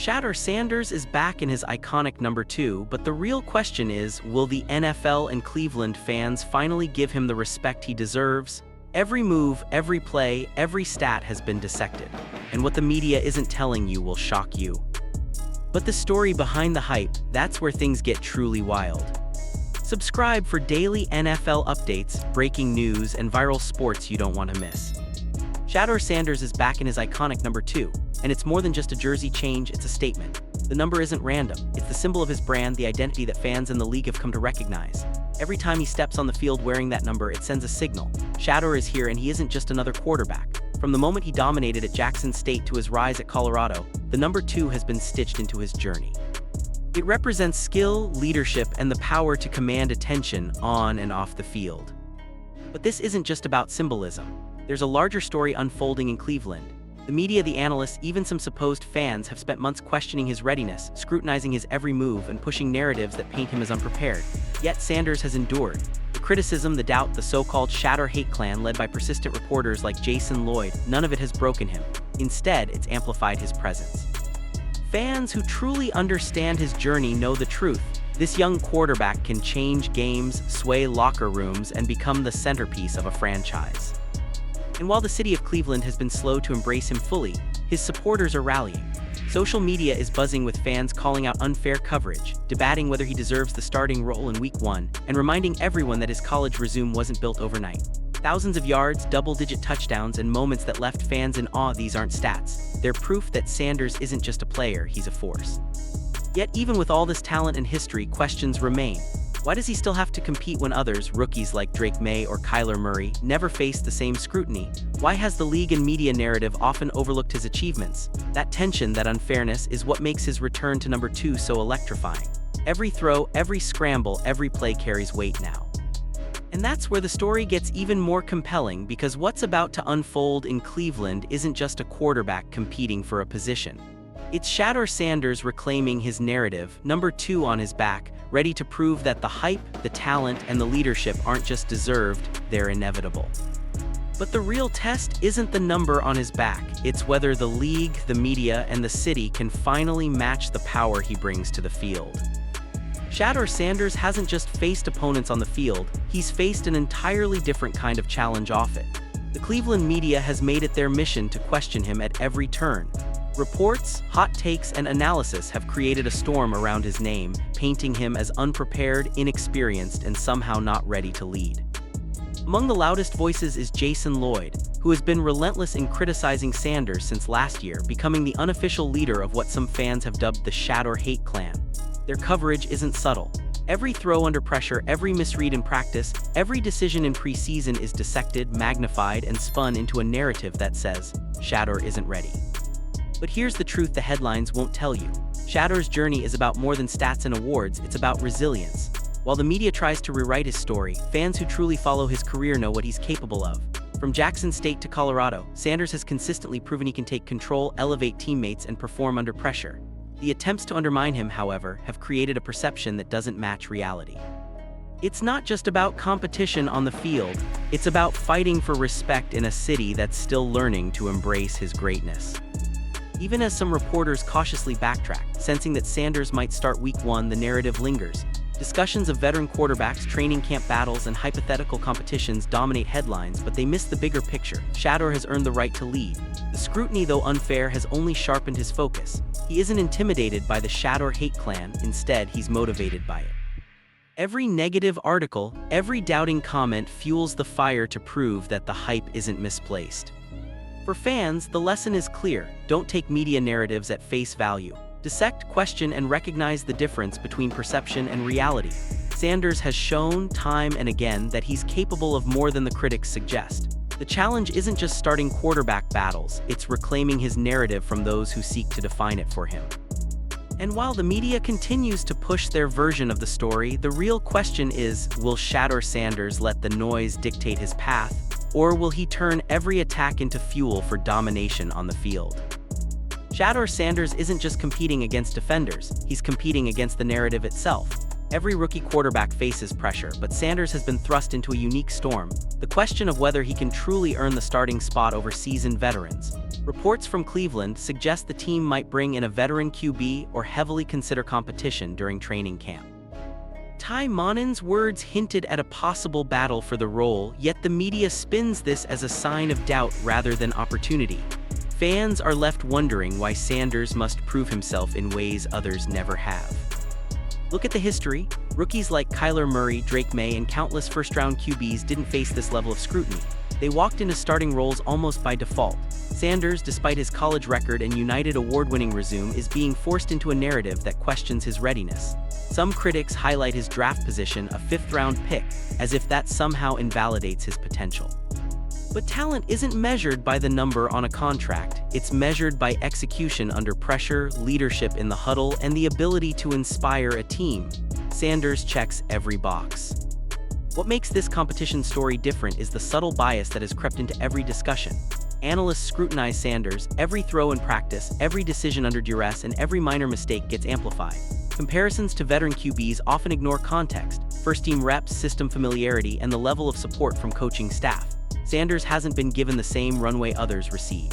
Shedeur Sanders is back in his iconic number 2, but the real question is, will the NFL and Cleveland fans finally give him the respect he deserves? Every move, every play, every stat has been dissected, and what the media isn't telling you will shock you. But the story behind the hype, that's where things get truly wild. Subscribe for daily NFL updates, breaking news, and viral sports you don't want to miss. Shedeur Sanders is back in his iconic number 2, and it's more than just a jersey change, it's a statement. The number isn't random, it's the symbol of his brand, the identity that fans in the league have come to recognize. Every time he steps on the field wearing that number, it sends a signal. Shedeur is here, and he isn't just another quarterback. From the moment he dominated at Jackson State to his rise at Colorado, the number 2 has been stitched into his journey. It represents skill, leadership, and the power to command attention on and off the field. But this isn't just about symbolism. There's a larger story unfolding in Cleveland. The media, the analysts, even some supposed fans have spent months questioning his readiness, scrutinizing his every move, and pushing narratives that paint him as unprepared. Yet Sanders has endured. The criticism, the doubt, the so-called Shedeur hate clan led by persistent reporters like Jason Lloyd, none of it has broken him. Instead, it's amplified his presence. Fans who truly understand his journey know the truth. This young quarterback can change games, sway locker rooms, and become the centerpiece of a franchise. And while the city of Cleveland has been slow to embrace him fully, his supporters are rallying. Social media is buzzing with fans calling out unfair coverage, debating whether he deserves the starting role in Week 1, and reminding everyone that his college resume wasn't built overnight. Thousands of yards, double-digit touchdowns, and moments that left fans in awe. These aren't stats. They're proof that Sanders isn't just a player, he's a force. Yet even with all this talent and history, questions remain. Why does he still have to compete when others, rookies like Drake May or Kyler Murray, never face the same scrutiny? Why has the league and media narrative often overlooked his achievements? That tension, that unfairness, is what makes his return to number 2 so electrifying. Every throw, every scramble, every play carries weight now. And that's where the story gets even more compelling, because what's about to unfold in Cleveland isn't just a quarterback competing for a position. It's Shedeur Sanders reclaiming his narrative, number 2 on his back, ready to prove that the hype, the talent, and the leadership aren't just deserved, they're inevitable. But the real test isn't the number on his back, it's whether the league, the media, and the city can finally match the power he brings to the field. Shedeur Sanders hasn't just faced opponents on the field, he's faced an entirely different kind of challenge off it. The Cleveland media has made it their mission to question him at every turn. Reports, hot takes, and analysis have created a storm around his name, painting him as unprepared, inexperienced, and somehow not ready to lead. Among the loudest voices is Jason Lloyd, who has been relentless in criticizing Sanders since last year, becoming the unofficial leader of what some fans have dubbed the Shedeur hate clan. Their coverage isn't subtle. Every throw under pressure, every misread in practice, every decision in preseason is dissected, magnified, and spun into a narrative that says, Shedeur isn't ready. But here's the truth the headlines won't tell you. Shedeur's journey is about more than stats and awards, it's about resilience. While the media tries to rewrite his story, fans who truly follow his career know what he's capable of. From Jackson State to Colorado, Sanders has consistently proven he can take control, elevate teammates, and perform under pressure. The attempts to undermine him, however, have created a perception that doesn't match reality. It's not just about competition on the field, it's about fighting for respect in a city that's still learning to embrace his greatness. Even as some reporters cautiously backtrack, sensing that Sanders might start Week 1, the narrative lingers. Discussions of veteran quarterbacks, training camp battles, and hypothetical competitions dominate headlines, but they miss the bigger picture. Shedeur has earned the right to lead. The scrutiny, though unfair, has only sharpened his focus. He isn't intimidated by the Shedeur hate clan, instead he's motivated by it. Every negative article, every doubting comment fuels the fire to prove that the hype isn't misplaced. For fans, the lesson is clear: don't take media narratives at face value. Dissect, question, and recognize the difference between perception and reality. Sanders has shown, time and again, that he's capable of more than the critics suggest. The challenge isn't just starting quarterback battles, it's reclaiming his narrative from those who seek to define it for him. And while the media continues to push their version of the story, the real question is, will Shedeur Sanders let the noise dictate his path? Or will he turn every attack into fuel for domination on the field? Shedeur Sanders isn't just competing against defenders, he's competing against the narrative itself. Every rookie quarterback faces pressure, but Sanders has been thrust into a unique storm, the question of whether he can truly earn the starting spot over seasoned veterans. Reports from Cleveland suggest the team might bring in a veteran QB or heavily consider competition during training camp. Ty Monen's words hinted at a possible battle for the role, yet the media spins this as a sign of doubt rather than opportunity. Fans are left wondering why Sanders must prove himself in ways others never have. Look at the history. Rookies like Kyler Murray, Drake May, and countless first-round QBs didn't face this level of scrutiny. They walked into starting roles almost by default. Sanders, despite his college record and United award-winning resume, is being forced into a narrative that questions his readiness. Some critics highlight his draft position, a fifth-round pick, as if that somehow invalidates his potential. But talent isn't measured by the number on a contract. It's measured by execution under pressure, leadership in the huddle, and the ability to inspire a team. Sanders checks every box. What makes this competition story different is the subtle bias that has crept into every discussion. Analysts scrutinize Sanders. Every throw in practice, every decision under duress, and every minor mistake gets amplified. Comparisons to veteran QBs often ignore context, first-team reps, system familiarity, and the level of support from coaching staff. Sanders hasn't been given the same runway others receive.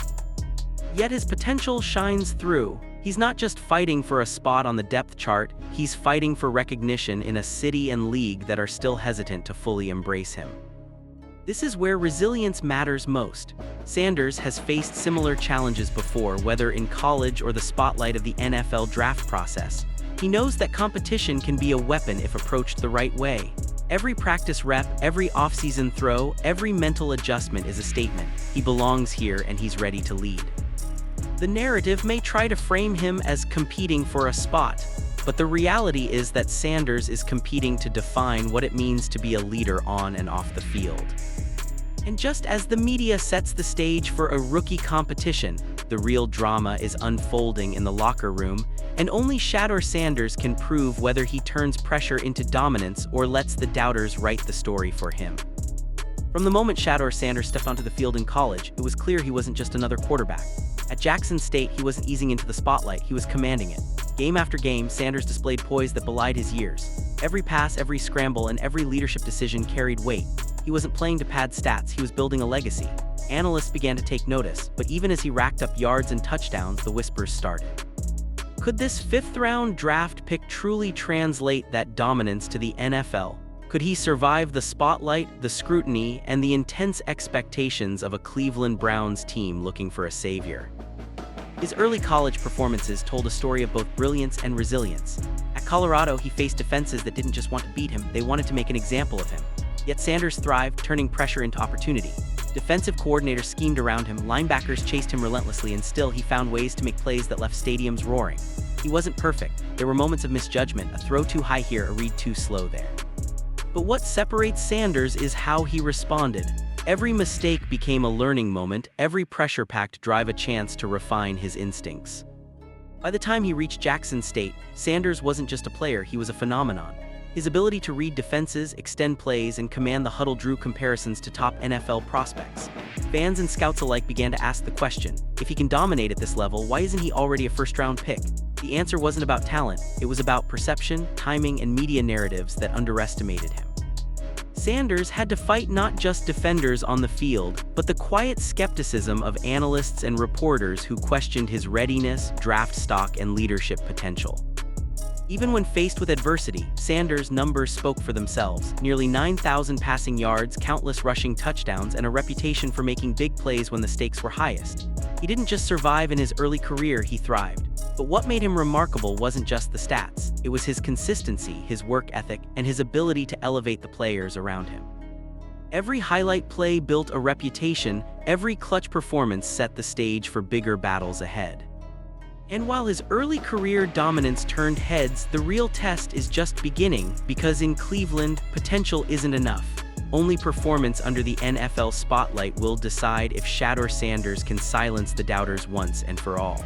Yet his potential shines through. He's not just fighting for a spot on the depth chart, he's fighting for recognition in a city and league that are still hesitant to fully embrace him. This is where resilience matters most. Sanders has faced similar challenges before, whether in college or the spotlight of the NFL draft process. He knows that competition can be a weapon if approached the right way. Every practice rep, every offseason throw, every mental adjustment is a statement. He belongs here and he's ready to lead. The narrative may try to frame him as competing for a spot, but the reality is that Sanders is competing to define what it means to be a leader on and off the field. And just as the media sets the stage for a rookie competition, the real drama is unfolding in the locker room, and only Shedeur Sanders can prove whether he turns pressure into dominance or lets the doubters write the story for him. From the moment Shedeur Sanders stepped onto the field in college, it was clear he wasn't just another quarterback. At Jackson State, he wasn't easing into the spotlight, he was commanding it. Game after game, Sanders displayed poise that belied his years. Every pass, every scramble, and every leadership decision carried weight. He wasn't playing to pad stats, he was building a legacy. Analysts began to take notice, but even as he racked up yards and touchdowns, the whispers started. Could this fifth-round draft pick truly translate that dominance to the NFL? Could he survive the spotlight, the scrutiny, and the intense expectations of a Cleveland Browns team looking for a savior? His early college performances told a story of both brilliance and resilience. At Colorado, he faced defenses that didn't just want to beat him, they wanted to make an example of him. Yet Sanders thrived, turning pressure into opportunity. Defensive coordinators schemed around him, linebackers chased him relentlessly, and still he found ways to make plays that left stadiums roaring. He wasn't perfect. There were moments of misjudgment, a throw too high here, a read too slow there. But what separates Sanders is how he responded. Every mistake became a learning moment, every pressure-packed drive a chance to refine his instincts. By the time he reached Jackson State, Sanders wasn't just a player, he was a phenomenon. His ability to read defenses, extend plays, and command the huddle drew comparisons to top NFL prospects. Fans and scouts alike began to ask the question, if he can dominate at this level, why isn't he already a first-round pick? The answer wasn't about talent, it was about perception, timing, and media narratives that underestimated him. Sanders had to fight not just defenders on the field, but the quiet skepticism of analysts and reporters who questioned his readiness, draft stock, and leadership potential. Even when faced with adversity, Sanders' numbers spoke for themselves. Nearly 9,000 passing yards, countless rushing touchdowns, and a reputation for making big plays when the stakes were highest. He didn't just survive in his early career, he thrived. But what made him remarkable wasn't just the stats. It was his consistency, his work ethic, and his ability to elevate the players around him. Every highlight play built a reputation, every clutch performance set the stage for bigger battles ahead. And while his early career dominance turned heads, the real test is just beginning, because in Cleveland, potential isn't enough. Only performance under the NFL spotlight will decide if Shedeur Sanders can silence the doubters once and for all.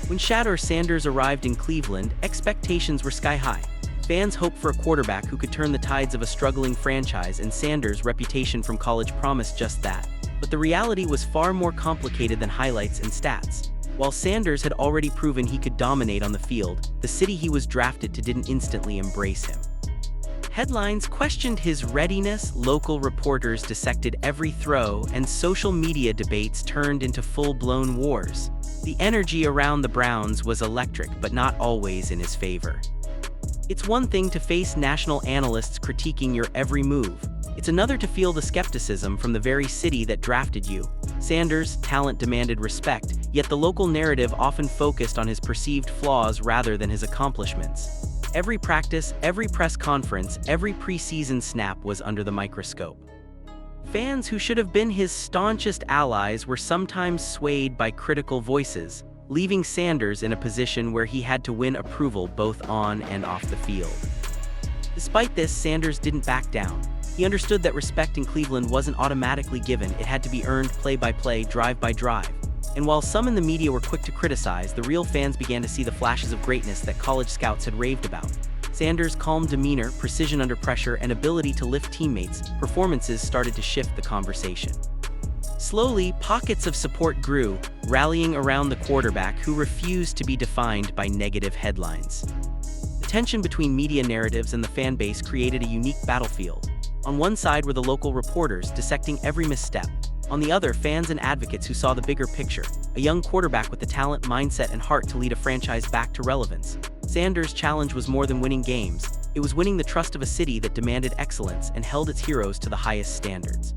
When Shedeur Sanders arrived in Cleveland, expectations were sky-high. Fans hoped for a quarterback who could turn the tides of a struggling franchise, and Sanders' reputation from college promised just that. But the reality was far more complicated than highlights and stats. While Sanders had already proven he could dominate on the field, the city he was drafted to didn't instantly embrace him. Headlines questioned his readiness, local reporters dissected every throw, and social media debates turned into full-blown wars. The energy around the Browns was electric, but not always in his favor. It's one thing to face national analysts critiquing your every move. It's another to feel the skepticism from the very city that drafted you. Sanders' talent demanded respect, yet the local narrative often focused on his perceived flaws rather than his accomplishments. Every practice, every press conference, every preseason snap was under the microscope. Fans who should have been his staunchest allies were sometimes swayed by critical voices, leaving Sanders in a position where he had to win approval both on and off the field. Despite this, Sanders didn't back down. He understood that respect in Cleveland wasn't automatically given, it had to be earned play by play, drive by drive. And while some in the media were quick to criticize, the real fans began to see the flashes of greatness that college scouts had raved about. Sanders' calm demeanor, precision under pressure, and ability to lift teammates' performances started to shift the conversation. Slowly, pockets of support grew, rallying around the quarterback who refused to be defined by negative headlines. The tension between media narratives and the fan base created a unique battlefield. On one side were the local reporters dissecting every misstep. On the other, fans and advocates who saw the bigger picture, a young quarterback with the talent, mindset, and heart to lead a franchise back to relevance. Sanders' challenge was more than winning games. It was winning the trust of a city that demanded excellence and held its heroes to the highest standards.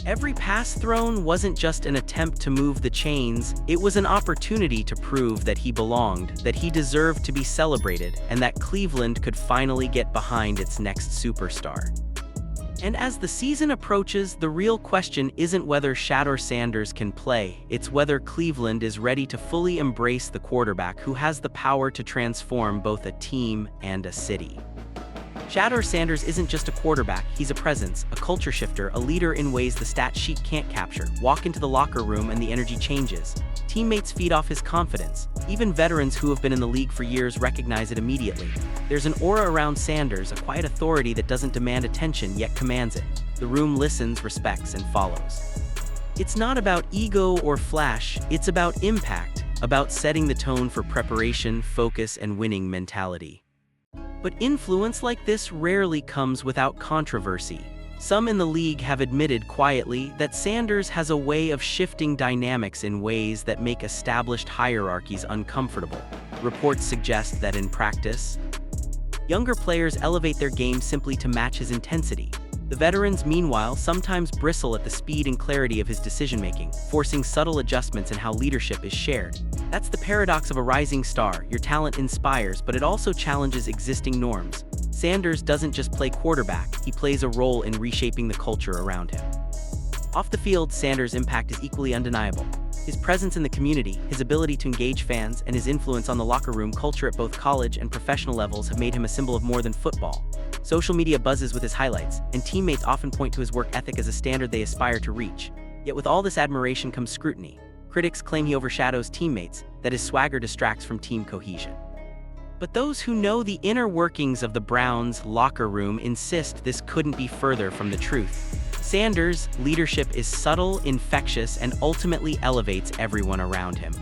Every pass thrown wasn't just an attempt to move the chains, it was an opportunity to prove that he belonged, that he deserved to be celebrated, and that Cleveland could finally get behind its next superstar. And as the season approaches, the real question isn't whether Shedeur Sanders can play, it's whether Cleveland is ready to fully embrace the quarterback who has the power to transform both a team and a city. Shedeur Sanders isn't just a quarterback, he's a presence, a culture shifter, a leader in ways the stat sheet can't capture. Walk into the locker room and the energy changes. Teammates feed off his confidence. Even veterans who have been in the league for years recognize it immediately. There's an aura around Sanders, a quiet authority that doesn't demand attention yet commands it. The room listens, respects, and follows. It's not about ego or flash, it's about impact, about setting the tone for preparation, focus, and winning mentality. But influence like this rarely comes without controversy. Some in the league have admitted quietly that Sanders has a way of shifting dynamics in ways that make established hierarchies uncomfortable. Reports suggest that in practice, younger players elevate their game simply to match his intensity. The veterans, meanwhile, sometimes bristle at the speed and clarity of his decision-making, forcing subtle adjustments in how leadership is shared. That's the paradox of a rising star. Your talent inspires, but it also challenges existing norms. Sanders doesn't just play quarterback, he plays a role in reshaping the culture around him. Off the field, Sanders' impact is equally undeniable. His presence in the community, his ability to engage fans, and his influence on the locker room culture at both college and professional levels have made him a symbol of more than football. Social media buzzes with his highlights, and teammates often point to his work ethic as a standard they aspire to reach. Yet with all this admiration comes scrutiny. Critics claim he overshadows teammates, that his swagger distracts from team cohesion. But those who know the inner workings of the Browns' locker room insist this couldn't be further from the truth. Sanders' leadership is subtle, infectious, and ultimately elevates everyone around him.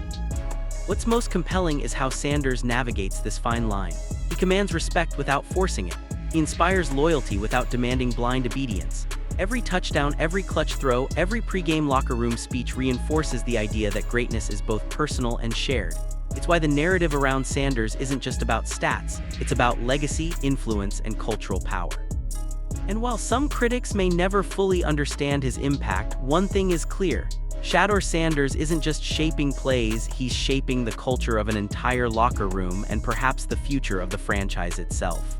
What's most compelling is how Sanders navigates this fine line. He commands respect without forcing it. He inspires loyalty without demanding blind obedience. Every touchdown, every clutch throw, every pregame locker room speech reinforces the idea that greatness is both personal and shared. It's why the narrative around Sanders isn't just about stats, it's about legacy, influence, and cultural power. And while some critics may never fully understand his impact, one thing is clear. Shedeur Sanders isn't just shaping plays, he's shaping the culture of an entire locker room and perhaps the future of the franchise itself.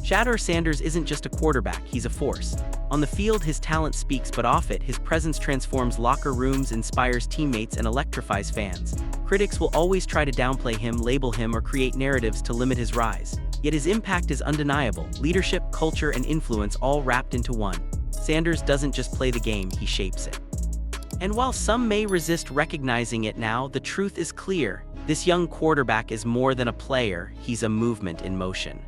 Shedeur Sanders isn't just a quarterback, he's a force. On the field, his talent speaks, but off it, his presence transforms locker rooms, inspires teammates, and electrifies fans. Critics will always try to downplay him, label him, or create narratives to limit his rise. Yet his impact is undeniable. Leadership, culture, and influence all wrapped into one. Sanders doesn't just play the game, he shapes it. And while some may resist recognizing it now, the truth is clear. This young quarterback is more than a player, he's a movement in motion.